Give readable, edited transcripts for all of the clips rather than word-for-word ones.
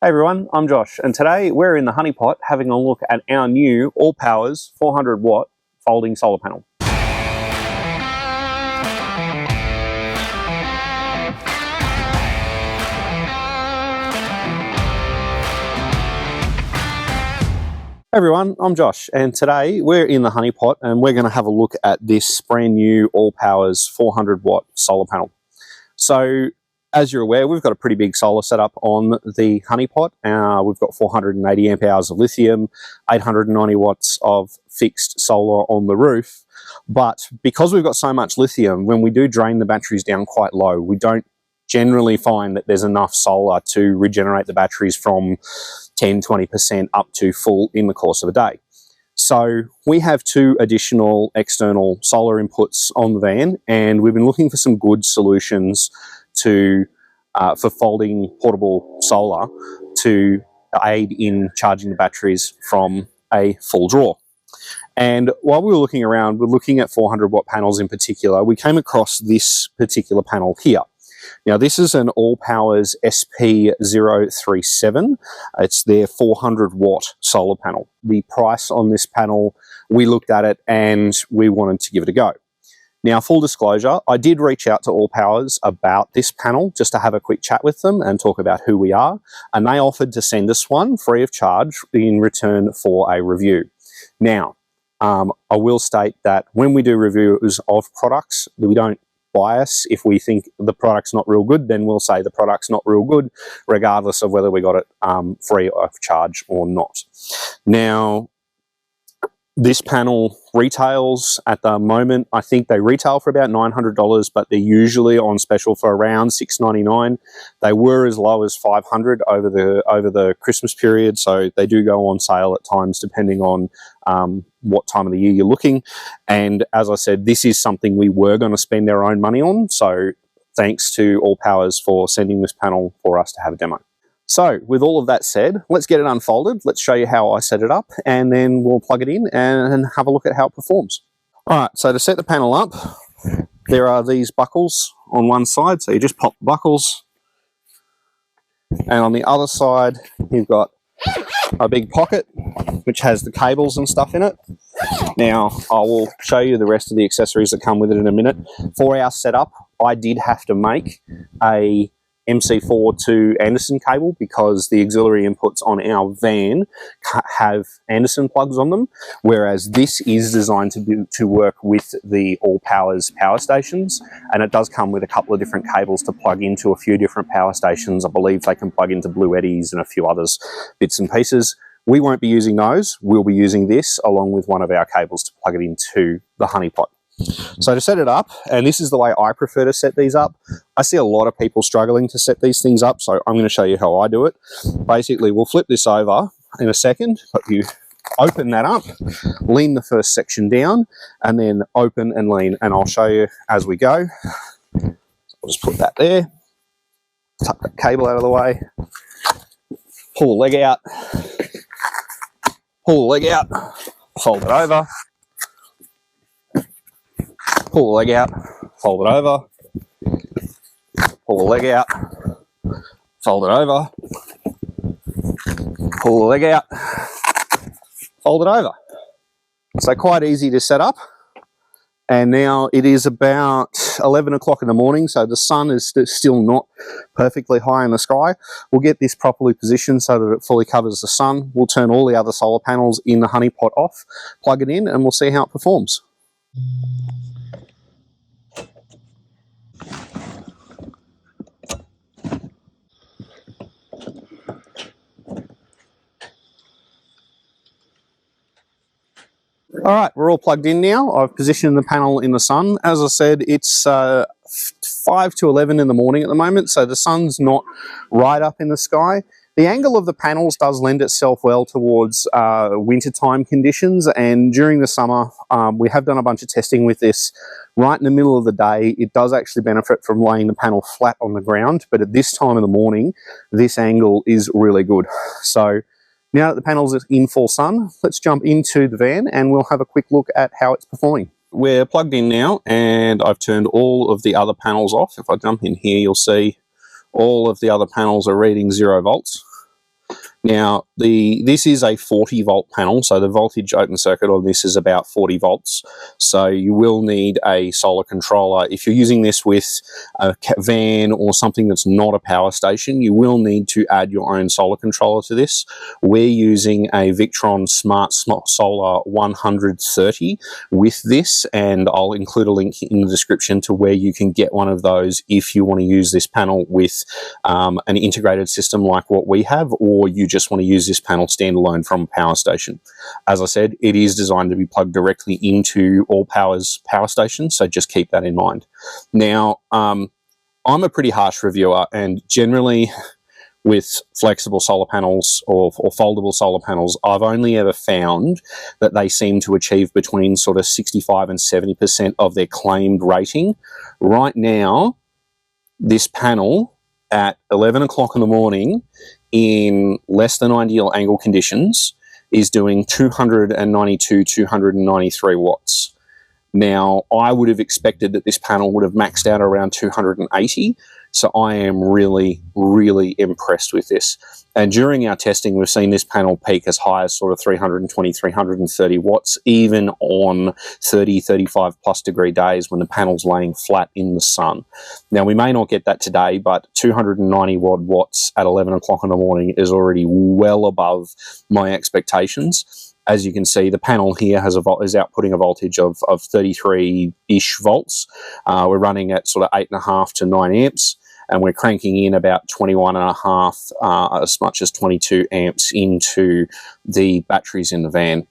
Hey everyone, I'm Josh, and today we're in the honeypot having a look at our new AllPowers 400-watt folding solar panel. Hey everyone, I'm Josh, and today we're in the honeypot and we're going to have a look at this brand new AllPowers 400-watt solar panel. So, as you're aware, we've got a pretty big solar setup on the honeypot. We've got 480 amp hours of lithium, 890 watts of fixed solar on the roof. But because we've got so much lithium, when we do drain the batteries down quite low, we don't generally find that there's enough solar to regenerate the batteries from 10-20% up to full in the course of a day. So we have two additional external solar inputs on the van, and we've been looking for some good solutions for folding portable solar to aid in charging the batteries from a full draw. And while we were looking around, we're looking at 400-watt panels in particular. We came across this particular panel here. Now, this is an AllPowers SP037. It's their 400-watt solar panel. The price on this panel, we looked at it and we wanted to give it a go. Now, full disclosure, I did reach out to AllPowers about this panel just to have a quick chat with them and talk about who we are, and they offered to send us one free of charge in return for a review. Now, I will state that when we do reviews of products, we don't bias. If we think the product's not real good, then we'll say the product's not real good, regardless of whether we got it free of charge or not. Now, this panel retails at the moment, I think they retail for about $900, but they're usually on special for around $699. They were as low as $500 over the Christmas period, so they do go on sale at times depending on what time of the year you're looking. And as I said, this is something we were going to spend our own money on, so thanks to AllPowers for sending this panel for us to have a demo. So, with all of that said, let's get it unfolded. Let's show you how I set it up, and then we'll plug it in and have a look at how it performs. Alright, so to set the panel up, there are these buckles on one side, so you just pop the buckles. And on the other side, you've got a big pocket, which has the cables and stuff in it. Now, I will show you the rest of the accessories that come with it in a minute. For our setup, I did have to make a MC4 to Anderson cable because the auxiliary inputs on our van have Anderson plugs on them, whereas this is designed to work with the AllPowers power stations, and it does come with a couple of different cables to plug into a few different power stations. I believe they can plug into Blue Eddies and a few others bits and pieces. We won't be using those. We'll be using this along with one of our cables to plug it into the honeypot. So to set it up, and this is the way I prefer to set these up, I see a lot of people struggling to set these things up, so I'm going to show you how I do it. Basically, we'll flip this over in a second, but you open that up, lean the first section down, and then open and lean, and I'll show you as we go. So I'll just put that there, tuck that cable out of the way, pull the leg out, fold it over, pull the leg out, fold it over, pull the leg out, fold it over, pull the leg out, fold it over. So quite easy to set up. And now it is about 11 o'clock in the morning, so the sun is still not perfectly high in the sky. We'll get this properly positioned so that it fully covers the sun. We'll turn all the other solar panels in the honeypot off, plug it in, and we'll see how it performs. All right, we're all plugged in now. I've positioned the panel in the sun. As I said, it's 5 to 11 in the morning at the moment, so the sun's not right up in the sky. The angle of the panels does lend itself well towards wintertime conditions, and during the summer, we have done a bunch of testing with this. Right in the middle of the day, it does actually benefit from laying the panel flat on the ground, but at this time of the morning, this angle is really good. So, now that the panels are in full sun, let's jump into the van and we'll have a quick look at how it's performing. We're plugged in now and I've turned all of the other panels off. If I jump in here, you'll see all of the other panels are reading 0 volts. Now, this is a 40 volt panel, so the voltage open circuit on this is about 40 volts. So you will need a solar controller. If you're using this with a van or something that's not a power station, you will need to add your own solar controller to this. We're using a Victron Smart Solar 130 with this, and I'll include a link in the description to where you can get one of those if you want to use this panel with an integrated system like what we have, or you just want to use this panel standalone from a power station. As I said, it is designed to be plugged directly into AllPowers power stations, so just keep that in mind. Now, I'm a pretty harsh reviewer, and generally with flexible solar panels or foldable solar panels, I've only ever found that they seem to achieve between sort of 65 and 70% of their claimed rating. Right now, this panel at 11 o'clock in the morning in less than ideal angle conditions is doing 292, 293 watts. Now, I would have expected that this panel would have maxed out around 280, so I am really, really impressed with this. And during our testing, we've seen this panel peak as high as sort of 320, 330 watts, even on 30, 35 plus degree days when the panel's laying flat in the sun. Now, we may not get that today, but 290 watts at 11 o'clock in the morning is already well above my expectations. As you can see, the panel here is outputting a voltage of 33-ish volts. We're running at sort of 8.5 to 9 amps, and we're cranking in about 21.5, as much as 22 amps into the batteries in the van.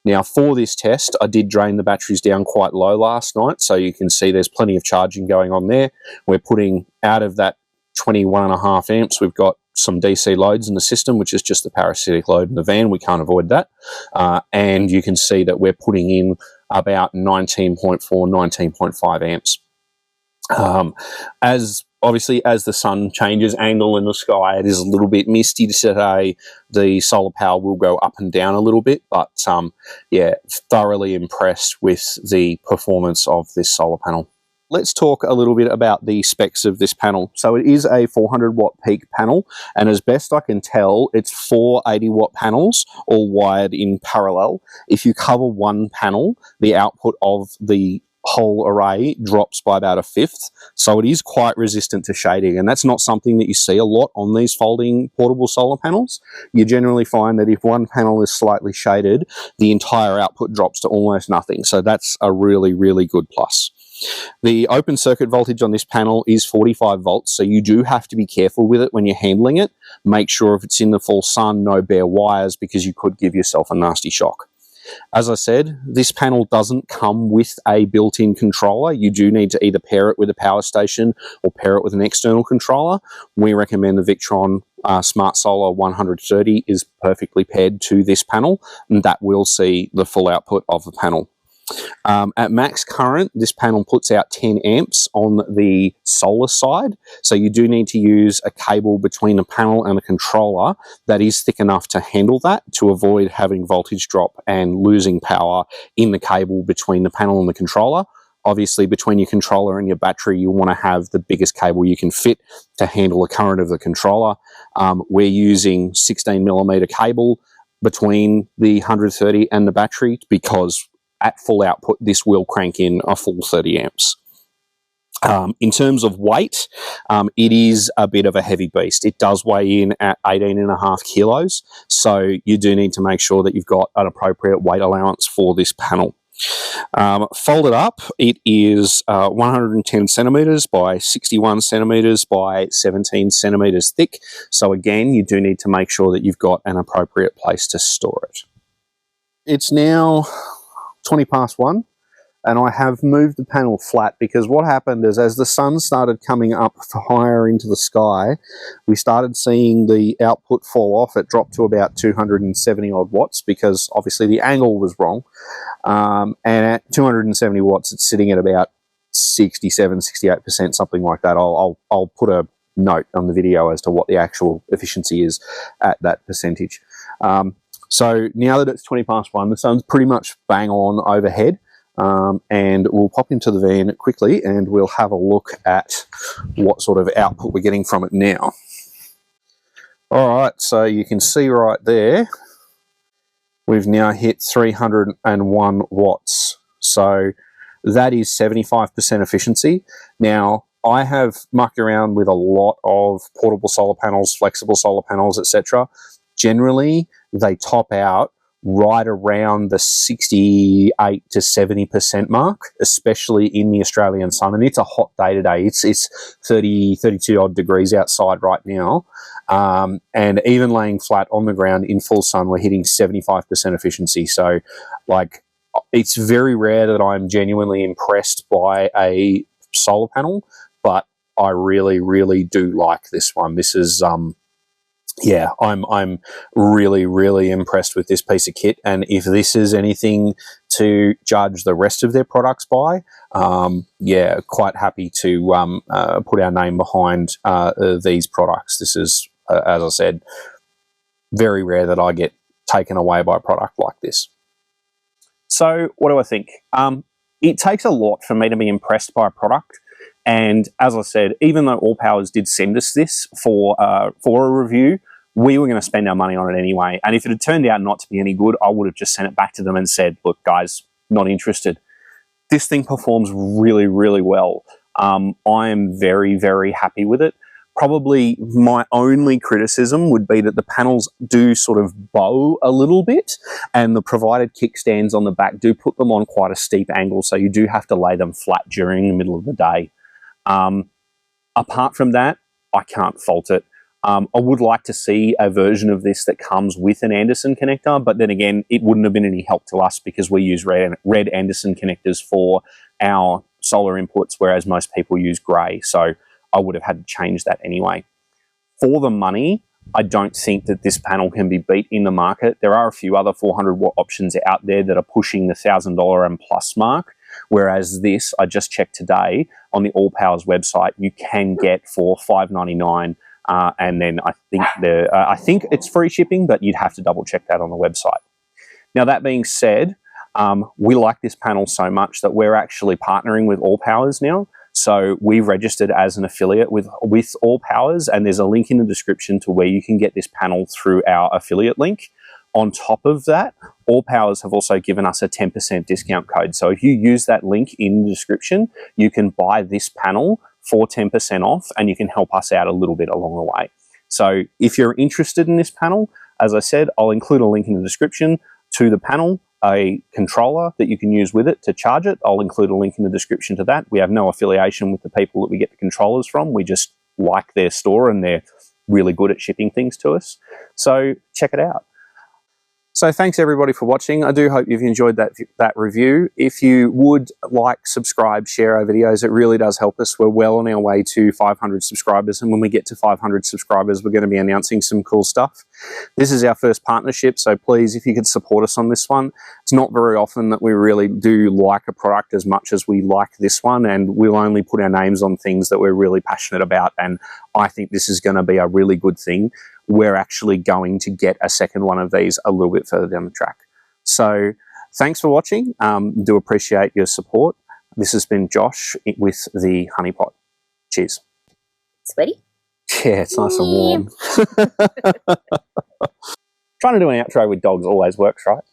Now, for this test, I did drain the batteries down quite low last night, so you can see there's plenty of charging going on there. We're putting out of that 21.5 amps, we've got some DC loads in the system, which is just the parasitic load in the van. We can't avoid that. And you can see that we're putting in about 19.4, 19.5 amps. Obviously, as the sun changes angle in the sky, it is a little bit misty today. The solar power will go up and down a little bit, but yeah, thoroughly impressed with the performance of this solar panel. Let's talk a little bit about the specs of this panel. So it is a 400 watt peak panel, and as best I can tell, it's 4 80 watt panels all wired in parallel. If you cover one panel, the output of the whole array drops by about a fifth, so it is quite resistant to shading, and that's not something that you see a lot on these folding portable solar panels. You generally find that if one panel is slightly shaded, the entire output drops to almost nothing, so that's a really, really good plus. The open circuit voltage on this panel is 45 volts, so you do have to be careful with it when you're handling it. Make sure if it's in the full sun, no bare wires, because you could give yourself a nasty shock. As I said, this panel doesn't come with a built-in controller. You do need to either pair it with a power station or pair it with an external controller. We recommend the Victron Smart Solar 130 is perfectly paired to this panel, and that will see the full output of the panel. At max current, this panel puts out 10 amps on the solar side, so you do need to use a cable between the panel and the controller that is thick enough to handle that, to avoid having voltage drop and losing power in the cable between the panel and the controller. Obviously, between your controller and your battery, you want to have the biggest cable you can fit to handle the current of the controller. We're using 16mm cable between the 130 and the battery, because at full output, this will crank in a full 30 amps. In terms of weight, it is a bit of a heavy beast. It does weigh in at 18.5 kilos, so you do need to make sure that you've got an appropriate weight allowance for this panel. Folded up, it is 110 centimeters by 61 centimeters by 17 centimeters thick, so again, you do need to make sure that you've got an appropriate place to store it. It's now 20 past 1, and I have moved the panel flat, because what happened is, as the sun started coming up higher into the sky, we started seeing the output fall off. It dropped to about 270 odd watts, because obviously the angle was wrong, and at 270 watts it's sitting at about 67, 68%, something like that. I'll put a note on the video as to what the actual efficiency is at that percentage. So now that it's 20 past 1, the sun's pretty much bang on overhead, and we'll pop into the van quickly and we'll have a look at what sort of output we're getting from it now. All right, so you can see right there, we've now hit 301 watts. So that is 75% efficiency. Now, I have mucked around with a lot of portable solar panels, flexible solar panels, etc. Generally, they top out right around the 68 to 70% mark, especially in the Australian sun. And it's a hot day today. It's 30, 32 odd degrees outside right now. And even laying flat on the ground in full sun, we're hitting 75% efficiency. So, like, it's very rare that I'm genuinely impressed by a solar panel, but I really, really do like this one. This is, yeah, I'm really, really impressed with this piece of kit. And if this is anything to judge the rest of their products by, yeah, quite happy to put our name behind these products. This is, as I said, very rare that I get taken away by a product like this. So what do I think? It takes a lot for me to be impressed by a product. And as I said, even though AllPowers did send us this for a review, we were going to spend our money on it anyway. And if it had turned out not to be any good, I would have just sent it back to them and said, look, guys, not interested. This thing performs really, really well. I am very, very happy with it. Probably my only criticism would be that the panels do sort of bow a little bit, and the provided kickstands on the back do put them on quite a steep angle, so you do have to lay them flat during the middle of the day. Apart from that, I can't fault it. I would like to see a version of this that comes with an Anderson connector, but then again, it wouldn't have been any help to us because we use red Anderson connectors for our solar inputs, whereas most people use grey. So I would have had to change that anyway. For the money, I don't think that this panel can be beat in the market. There are a few other 400 watt options out there that are pushing the $1,000 and plus mark, whereas this, I just checked today on the AllPowers website, you can get for $599, and then I think it's free shipping, but you'd have to double check that on the website. Now, that being said, we like this panel so much that we're actually partnering with AllPowers now. So we've registered as an affiliate with AllPowers, and there's a link in the description to where you can get this panel through our affiliate link. On top of that, AllPowers have also given us a 10% discount code. So if you use that link in the description, you can buy this panel for 10% off, and you can help us out a little bit along the way. So if you're interested in this panel, as I said, I'll include a link in the description to the panel, a controller that you can use with it to charge it. I'll include a link in the description to that. We have no affiliation with the people that we get the controllers from. We just like their store, and they're really good at shipping things to us. So check it out. So thanks everybody for watching. I do hope you've enjoyed that review. If you would like, subscribe, share our videos, it really does help us. We're well on our way to 500 subscribers, and when we get to 500 subscribers, we're going to be announcing some cool stuff. This is our first partnership, so please, if you could support us on this one. It's not very often that we really do like a product as much as we like this one, and we'll only put our names on things that we're really passionate about, and I think this is going to be a really good thing. We're actually going to get a second one of these a little bit further down the track. So thanks for watching. Do appreciate your support. This has been Josh with the Honey Pot. Cheers. Sweaty? Yeah, it's nice and warm. Trying to do an outro with dogs always works, right?